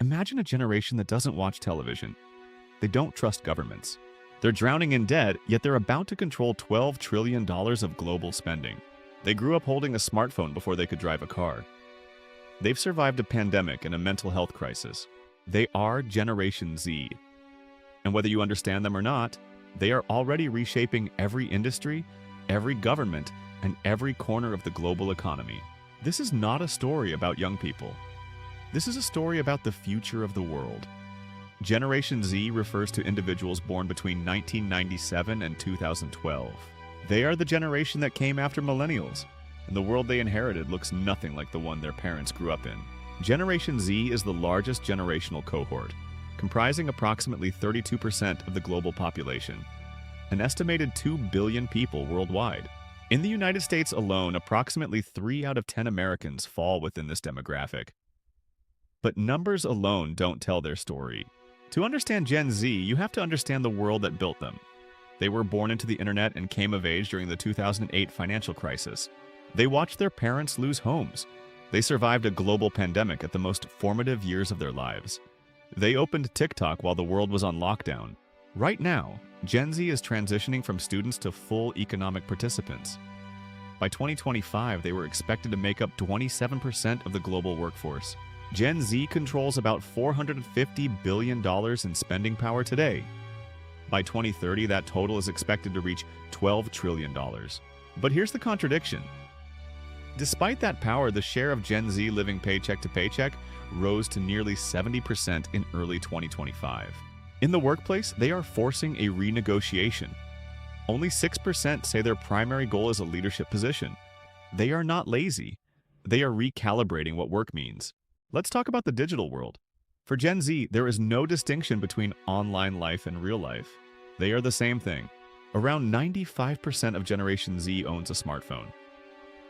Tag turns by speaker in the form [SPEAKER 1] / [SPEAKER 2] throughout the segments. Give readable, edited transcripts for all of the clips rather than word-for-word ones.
[SPEAKER 1] Imagine a generation that doesn't watch television. They don't trust governments. They're drowning in debt, yet they're about to control $12 trillion of global spending. They grew up holding a smartphone before they could drive a car. They've survived a pandemic and a mental health crisis. They are Generation Z. And whether you understand them or not, they are already reshaping every industry, every government, and every corner of the global economy. This is not a story about young people. This is a story about the future of the world. Generation Z refers to individuals born between 1997 and 2012. They are the generation that came after millennials, and the world they inherited looks nothing like the one their parents grew up in. Generation Z is the largest generational cohort, comprising approximately 32% of the global population, an estimated 2 billion people worldwide. In the United States alone, approximately 3 out of 10 Americans fall within this demographic. But numbers alone don't tell their story. To understand Gen Z, you have to understand the world that built them. They were born into the internet and came of age during the 2008 financial crisis. They watched their parents lose homes. They survived a global pandemic at the most formative years of their lives. They opened TikTok while the world was on lockdown. Right now, Gen Z is transitioning from students to full economic participants. By 2025, they were expected to make up 27% of the global workforce. Gen Z controls about $450 billion in spending power today. By 2030, that total is expected to reach $12 trillion. But here's the contradiction. Despite that power, the share of Gen Z living paycheck to paycheck rose to nearly 70% in early 2025. In the workplace, they are forcing a renegotiation. Only 6% say their primary goal is a leadership position. They are not lazy. They are recalibrating what work means. Let's talk about the digital world. For Gen Z, there is no distinction between online life and real life. They are the same thing. Around 95% of Generation Z owns a smartphone.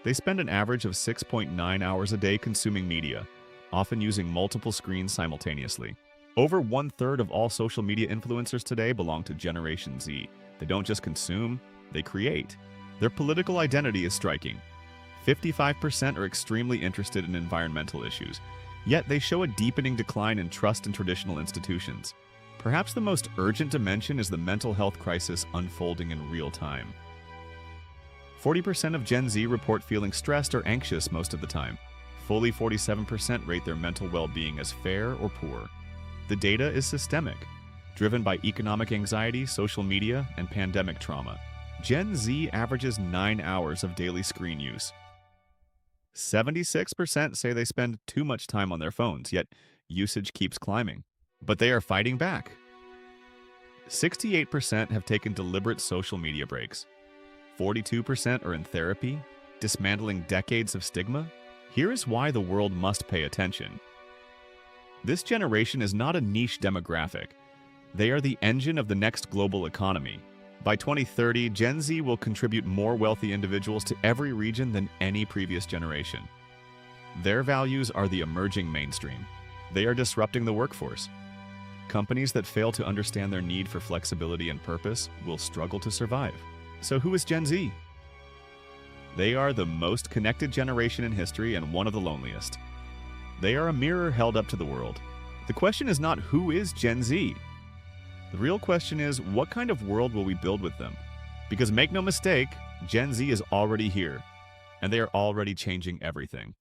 [SPEAKER 1] They spend an average of 6.9 hours a day consuming media, often using multiple screens simultaneously. Over 1/3 of all social media influencers today belong to Generation Z. They don't just consume, they create. Their political identity is striking. 55% are extremely interested in environmental issues, yet they show a deepening decline in trust in traditional institutions. Perhaps the most urgent dimension is the mental health crisis unfolding in real time. 40% of Gen Z report feeling stressed or anxious most of the time. Fully 47% rate their mental well-being as fair or poor. The data is systemic, driven by economic anxiety, social media, and pandemic trauma. Gen Z averages 9 hours of daily screen use. 76% say they spend too much time on their phones, yet usage keeps climbing. But they are fighting back. 68% have taken deliberate social media breaks. 42% are in therapy, dismantling decades of stigma. Here is why the world must pay attention. This generation is not a niche demographic. They are the engine of the next global economy. By 2030, Gen Z will contribute more wealthy individuals to every region than any previous generation. Their values are the emerging mainstream. They are disrupting the workforce. Companies that fail to understand their need for flexibility and purpose will struggle to survive. So who is Gen Z? They are the most connected generation in history and one of the loneliest. They are a mirror held up to the world. The question is not who is Gen Z? The real question is, what kind of world will we build with them? Because make no mistake, Gen Z is already here, and they are already changing everything.